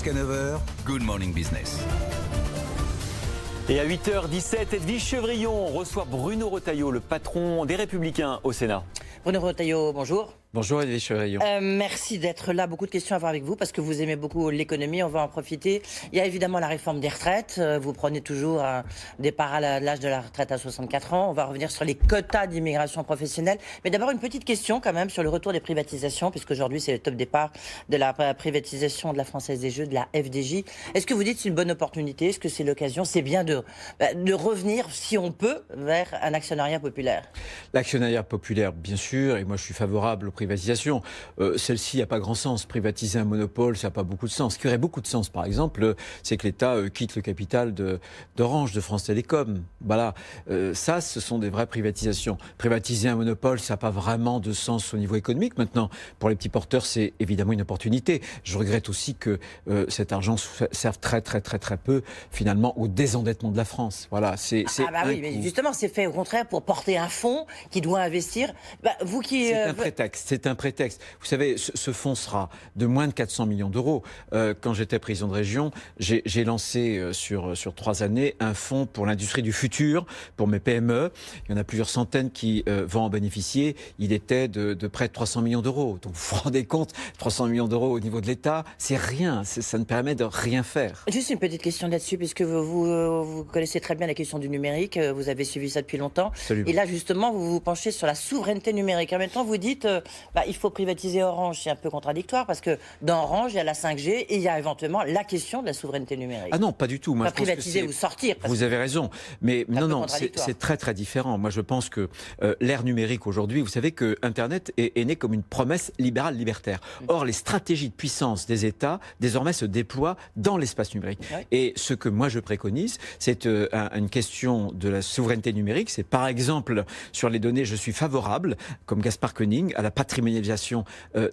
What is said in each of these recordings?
Jusqu'à 9h, Good Morning Business. Et à 8h17, Edwige Chevrillon reçoit Bruno Retailleau, le patron des Républicains au Sénat. Bruno Retailleau, bonjour. Bonjour Edwige Chevrillon. Merci d'être là. Beaucoup de questions à voir avec vous parce que vous aimez beaucoup l'économie. On va en profiter. Il y a évidemment la réforme des retraites. Vous prenez toujours un départ à l'âge de la retraite à 64 ans. On va revenir sur les quotas d'immigration professionnelle. Mais d'abord, une petite question quand même sur le retour des privatisations, puisque aujourd'hui c'est le top départ de la privatisation de la Française des Jeux, de la FDJ. Est-ce que vous dites que c'est une bonne opportunité? Est-ce que c'est l'occasion? C'est bien de revenir, si on peut, vers un actionnariat populaire. L'actionnariat populaire, bien sûr, et moi je suis favorable aux privatisations. Celle-ci n'a pas grand sens. Privatiser un monopole, ça n'a pas beaucoup de sens. Ce qui aurait beaucoup de sens, par exemple, c'est que l'État quitte le capital d'Orange, de France Télécom. Voilà. Ça, ce sont des vraies privatisations. Privatiser un monopole, ça n'a pas vraiment de sens au niveau économique. Maintenant, pour les petits porteurs, c'est évidemment une opportunité. Je regrette aussi que cet argent serve très peu, finalement, au désendettement de la France. Voilà. Oui, mais justement, c'est fait au contraire pour porter un fonds qui doit investir. Vous qui... C'est un prétexte. Vous savez, ce fonds sera de moins de 400 millions d'euros. Quand j'étais président de région, j'ai lancé sur 3 années un fonds pour l'industrie du futur, pour mes PME. Il y en a plusieurs centaines qui vont en bénéficier. Il était de près de 300 millions d'euros. Donc vous vous rendez compte, 300 millions d'euros au niveau de l'État, c'est rien. Ça ne permet de rien faire. Juste une petite question là-dessus, puisque vous connaissez très bien la question du numérique. Vous avez suivi ça depuis longtemps. Absolument. Et là, justement, vous vous penchez sur la souveraineté numérique. En même temps, vous dites il faut privatiser Orange. C'est un peu contradictoire parce que dans Orange, il y a la 5G et il y a éventuellement la question de la souveraineté numérique. Ah non, pas du tout. Moi, pas privatiser ou sortir. Vous avez raison. Mais non, c'est très différent. Moi, je pense que l'ère numérique aujourd'hui, vous savez que Internet est né comme une promesse libérale libertaire. Or, les stratégies de puissance des États, désormais, se déploient dans l'espace numérique. Oui. Et ce que moi, je préconise, c'est une question de la souveraineté numérique. C'est par exemple, sur les données, je suis favorable, comme Gaspard Koenig, à la patrimonialisation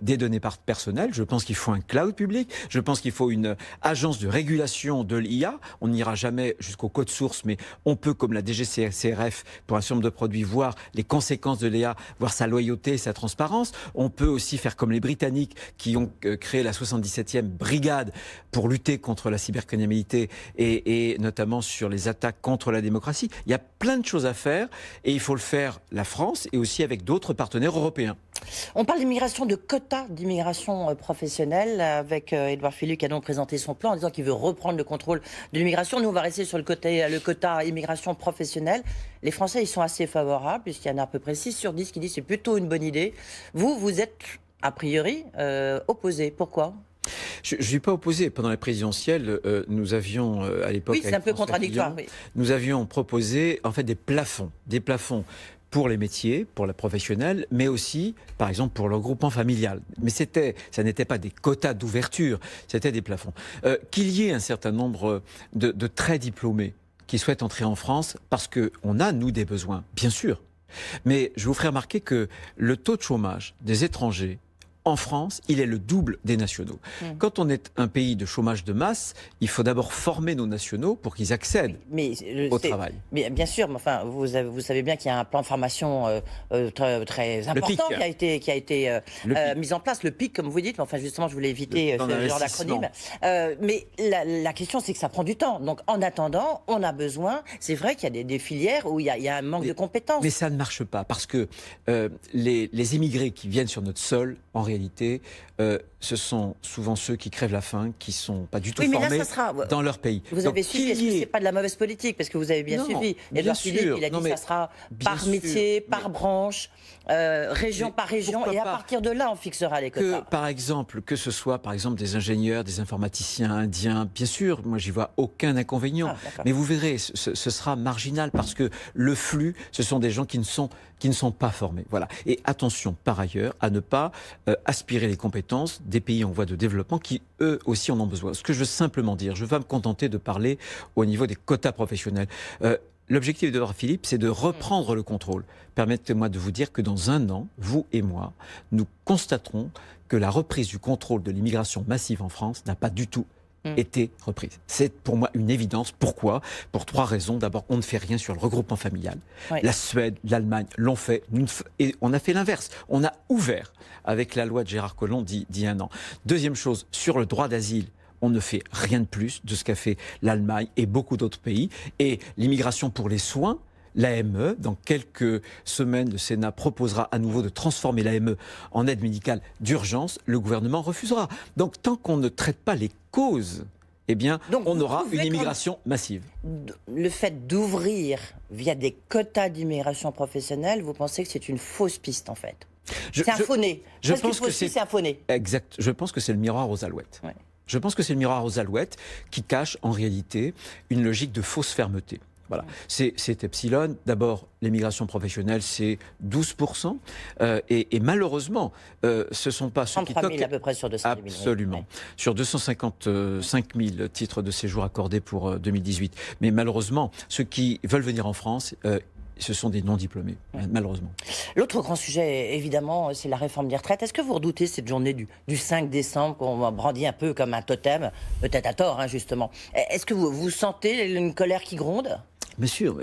des données personnelles. Je pense qu'il faut un cloud public. Je pense qu'il faut une agence de régulation de l'IA. On n'ira jamais jusqu'au code source, mais on peut, comme la DGCCRF, pour un certain nombre de produits, voir les conséquences de l'IA, voir sa loyauté, sa transparence. On peut aussi faire comme les Britanniques qui ont créé la 77e brigade pour lutter contre la cybercriminalité et notamment sur les attaques contre la démocratie. Il y a plein de choses à faire et il faut le faire, la France, et aussi avec d'autres partenaires européens. On parle d'immigration, de quotas d'immigration professionnelle avec Édouard Philippe qui a donc présenté son plan en disant qu'il veut reprendre le contrôle de l'immigration. Nous, on va rester sur le quota immigration professionnelle. Les Français, ils sont assez favorables puisqu'il y en a à peu près 6 sur 10 qui disent que c'est plutôt une bonne idée. Vous êtes a priori opposé. Pourquoi ? Je ne suis pas opposé. Pendant la présidentielle, nous avions à l'époque... Oui, c'est un peu contradictoire. Oui. Nous avions proposé en fait des plafonds pour les métiers, pour la professionnelle, mais aussi, par exemple, pour le regroupement familial. Mais ça n'était pas des quotas d'ouverture, c'était des plafonds. Qu'il y ait un certain nombre de très diplômés qui souhaitent entrer en France, parce qu'on a, nous, des besoins, bien sûr. Mais je vous ferai remarquer que le taux de chômage des étrangers en France, il est le double des nationaux. Quand on est un pays de chômage de masse, il faut d'abord former nos nationaux pour qu'ils accèdent au travail. Mais bien sûr, mais enfin, vous savez bien qu'il y a un plan de formation très important qui a été mis en place, le PIC, comme vous dites. Enfin, justement, je voulais éviter ce genre d'acronyme. Mais la question, c'est que ça prend du temps. Donc, en attendant, on a besoin. C'est vrai qu'il y a des filières où il y a un manque de compétences. Mais ça ne marche pas parce que les immigrés qui viennent sur notre sol, en réalité, ce sont souvent ceux qui crèvent la faim, qui ne sont pas du tout formés dans leur pays. Vous avez suivi, est-ce que ce n'est pas de la mauvaise politique? Parce que vous avez bien suivi. Édouard Philippe, il a dit que ça sera par métier, par branche, région par région, et à partir de là, on fixera les quotas. Par exemple, que ce soit par exemple des ingénieurs, des informaticiens indiens, bien sûr, moi j'y vois aucun inconvénient. Mais vous verrez, ce sera marginal parce que le flux, ce sont des gens qui ne sont pas formés. Voilà. Et attention, par ailleurs, à ne pas aspirer les compétences des pays en voie de développement qui, eux aussi, en ont besoin. Ce que je veux simplement dire, je vais me contenter de parler au niveau des quotas professionnels. L'objectif d'Édouard Philippe, c'est de reprendre le contrôle. Permettez-moi de vous dire que dans un an, vous et moi, nous constaterons que la reprise du contrôle de l'immigration massive en France n'a pas du tout été reprise. C'est pour moi une évidence. Pourquoi ? Pour 3 raisons. D'abord, on ne fait rien sur le regroupement familial. Oui. La Suède, l'Allemagne l'ont fait. Et on a fait l'inverse. On a ouvert avec la loi de Gérard Collomb d'il y a un an. Deuxième chose, sur le droit d'asile, on ne fait rien de plus de ce qu'a fait l'Allemagne et beaucoup d'autres pays. Et l'immigration pour les soins, l'AME, dans quelques semaines, le Sénat proposera à nouveau de transformer l'AME en aide médicale d'urgence. Le gouvernement refusera. Donc tant qu'on ne traite pas les causes, eh bien, on aura une immigration massive. Le fait d'ouvrir via des quotas d'immigration professionnelle, vous pensez que c'est une fausse piste en fait? C'est un faux-né. Je pense que c'est un faux-né. Exact. Je pense que c'est le miroir aux alouettes. Ouais. Je pense que c'est le miroir aux alouettes qui cache en réalité une logique de fausse fermeté. Voilà. C'est Epsilon. D'abord, l'émigration professionnelle, c'est 12%. Et malheureusement, ce ne sont pas ceux qui toquent... 33 000 à peu près sur 200 000. Absolument. Ouais. Sur 255 000 titres de séjour accordés pour 2018. Mais malheureusement, ceux qui veulent venir en France... ce sont des non-diplômés, malheureusement. L'autre grand sujet, évidemment, c'est la réforme des retraites. Est-ce que vous redoutez cette journée du 5 décembre qu'on brandit un peu comme un totem, peut-être à tort, hein, justement? Est-ce que vous sentez une colère qui gronde? Bien sûr,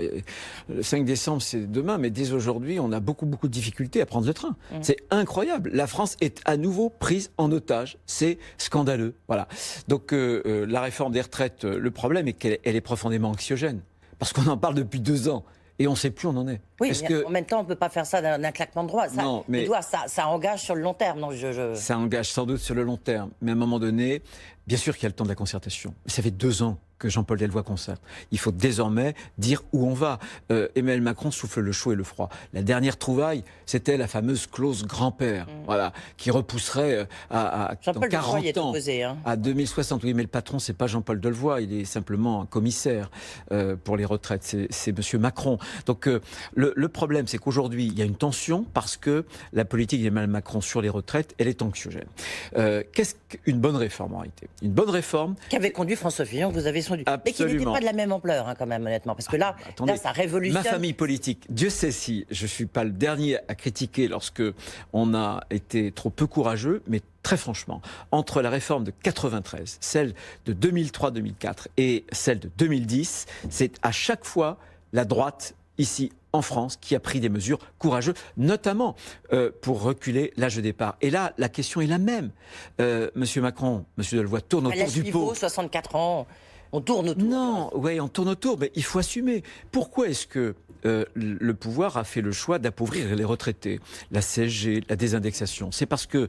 le 5 décembre c'est demain, mais dès aujourd'hui on a beaucoup de difficultés à prendre le train. C'est incroyable, la France est à nouveau prise en otage, c'est scandaleux. Voilà. Donc la réforme des retraites, le problème est qu'elle est profondément anxiogène, parce qu'on en parle depuis 2 ans. Et on ne sait plus où on en est. Oui, mais en même temps, on ne peut pas faire ça d'un claquement de doigts. Ça engage sur le long terme. Non, Ça engage sans doute sur le long terme. Mais à un moment donné, bien sûr qu'il y a le temps de la concertation. Mais ça fait 2 ans que Jean-Paul Delevoye concerte. Il faut désormais dire où on va. Emmanuel Macron souffle le chaud et le froid. La dernière trouvaille, c'était la fameuse clause grand-père, voilà, qui repousserait dans 40 ans, à 2060. Oui, mais le patron, c'est pas Jean-Paul Delevoye, il est simplement un commissaire pour les retraites. C'est Monsieur Macron. Donc le problème, c'est qu'aujourd'hui, il y a une tension parce que la politique d'Emmanuel Macron sur les retraites, elle est anxiogène. Qu'est-ce qu'une bonne réforme en réalité? Une bonne réforme... Qu'avait conduit François Fillon, que vous avez mais qui n'était pas de la même ampleur, hein, quand même, honnêtement. Parce que là, ça révolutionne. Ma famille politique, Dieu sait si je ne suis pas le dernier à critiquer lorsque on a été trop peu courageux, mais très franchement, entre la réforme de 93, celle de 2003-2004 et celle de 2010, c'est à chaque fois la droite, ici en France, qui a pris des mesures courageuses, notamment pour reculer l'âge de départ. Et là, la question est la même. Monsieur Macron, Monsieur Delevoye tourne autour du pot. 64 ans. On tourne autour. Non, oui, on tourne autour, mais il faut assumer. Pourquoi est-ce que le pouvoir a fait le choix d'appauvrir les retraités, la CSG, la désindexation? C'est parce que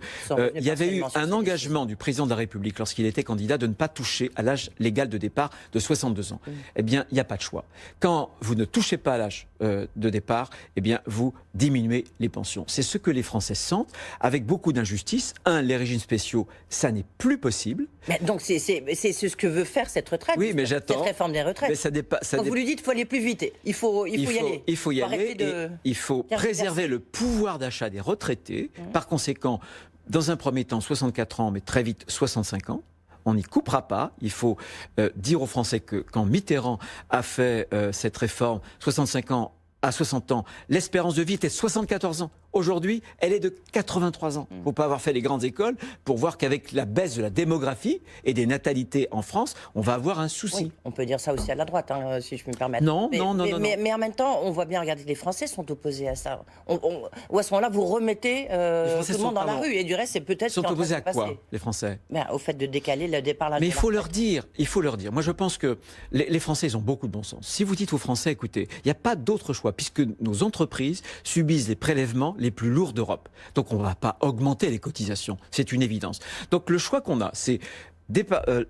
il y avait eu un engagement du président de la République lorsqu'il était candidat de ne pas toucher à l'âge légal de départ de 62 ans. Eh bien, il n'y a pas de choix. Quand vous ne touchez pas à l'âge de départ, eh bien, vous diminuez les pensions. C'est ce que les Français sentent, avec beaucoup d'injustice. Les régimes spéciaux, ça n'est plus possible. Mais donc, c'est ce que veut faire cette retraite. Oui, mais j'attends. Cette réforme des retraites. Mais donc vous lui dites qu'il faut aller plus vite. Il faut y aller. Il faut y aller. Il faut préserver le pouvoir d'achat des retraités. Par conséquent, dans un premier temps, 64 ans, mais très vite 65 ans. On n'y coupera pas. Il faut dire aux Français que quand Mitterrand a fait cette réforme, 65 ans à 60 ans, l'espérance de vie était de 74 ans. Aujourd'hui, elle est de 83 ans. Il ne faut pas avoir fait les grandes écoles pour voir qu'avec la baisse de la démographie et des natalités en France, on va avoir un souci. Oui, on peut dire ça aussi à la droite, hein, si je peux me permettre. Non. Mais en même temps, on voit bien, regardez, les Français sont opposés à ça. Ou à ce moment-là, vous remettez tout le monde dans la rue. Et du reste, c'est peut-être... Ils sont opposés à quoi, les Français? Au fait de décaler le départ. Mais il faut leur dire. Moi, je pense que les Français, ils ont beaucoup de bon sens. Si vous dites aux Français, écoutez, il n'y a pas d'autre choix, puisque nos entreprises subissent les prélèvements les plus lourds d'Europe. Donc on ne va pas augmenter les cotisations, c'est une évidence. Donc le choix qu'on a, c'est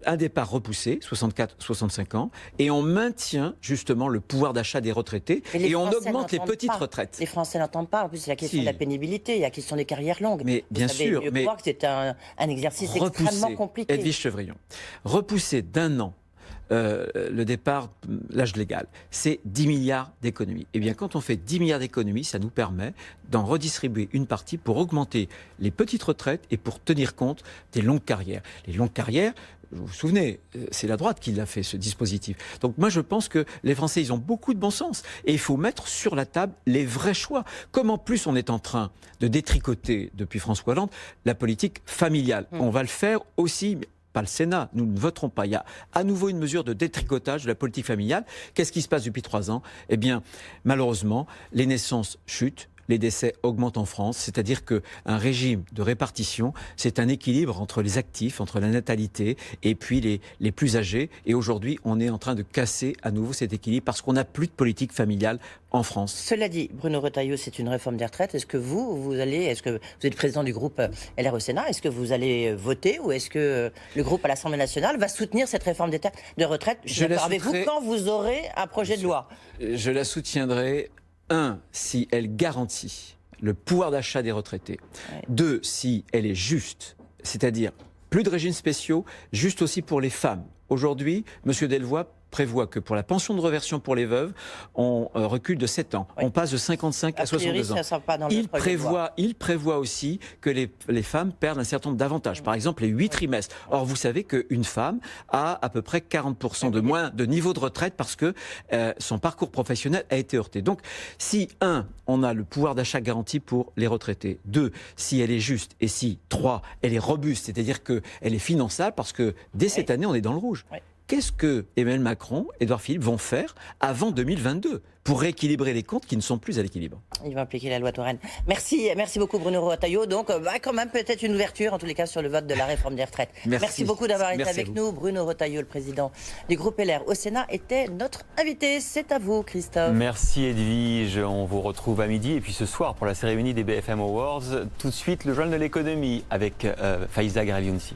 un départ repoussé, 64-65 ans, et on maintient justement le pouvoir d'achat des retraités et on augmente les petites retraites. Les Français n'entendent pas. En plus, c'est la question de la pénibilité, il y a la question des carrières longues. Mais bien sûr, mais que c'est un exercice extrêmement compliqué. Edwige Chevrillon, repousser d'1 an le départ, l'âge légal, c'est 10 milliards d'économies. Eh bien, quand on fait 10 milliards d'économies, ça nous permet d'en redistribuer une partie pour augmenter les petites retraites et pour tenir compte des longues carrières. Les longues carrières, vous vous souvenez, c'est la droite qui l'a fait, ce dispositif. Donc moi, je pense que les Français, ils ont beaucoup de bon sens. Et il faut mettre sur la table les vrais choix. Comme en plus, on est en train de détricoter, depuis François Hollande, la politique familiale. On va le faire aussi... Pas le Sénat, nous ne voterons pas. Il y a à nouveau une mesure de détricotage de la politique familiale. Qu'est-ce qui se passe depuis 3 ans? Eh bien, malheureusement, les naissances chutent, les décès augmentent en France, c'est-à-dire qu'un régime de répartition, c'est un équilibre entre les actifs, entre la natalité et puis les plus âgés. Et aujourd'hui, on est en train de casser à nouveau cet équilibre parce qu'on n'a plus de politique familiale en France. Cela dit, Bruno Retailleau, c'est une réforme des retraites. Est-ce que vous êtes président du groupe LR au Sénat, est-ce que vous allez voter ou est-ce que le groupe à l'Assemblée nationale va soutenir cette réforme de retraite? Je suis d'accord avec vous, quand vous aurez un projet de loi. Je la soutiendrai. 1, si elle garantit le pouvoir d'achat des retraités. 2, si elle est juste, c'est-à-dire plus de régimes spéciaux, juste aussi pour les femmes. Aujourd'hui, M. Delvoye prévoit que pour la pension de réversion pour les veuves, on recule de 7 ans. On passe de 55 à 62 ans. Il prévoit aussi que les femmes perdent un certain nombre d'avantages. Par exemple, les 8 trimestres. Or, vous savez qu'une femme a à peu près 40% de moins de niveau de retraite parce que son parcours professionnel a été heurté. Donc, si 1, on a le pouvoir d'achat garanti pour les retraités. 2, si elle est juste. Et si 3, elle est robuste, c'est-à-dire qu'elle est finançable parce que dès cette année, on est dans le rouge. Qu'est-ce que Emmanuel Macron et Édouard Philippe vont faire avant 2022 pour rééquilibrer les comptes qui ne sont plus à l'équilibre? Il va appliquer la loi Touraine. Merci beaucoup Bruno Retailleau. Donc quand même peut-être une ouverture en tous les cas sur le vote de la réforme des retraites. Merci beaucoup d'avoir été avec nous. Bruno Retailleau, le président du groupe LR au Sénat, était notre invité. C'est à vous Christophe. Merci Edwige. On vous retrouve à midi et puis ce soir pour la cérémonie des BFM Awards. Tout de suite le journal de l'économie avec Faiza Gareliounsi.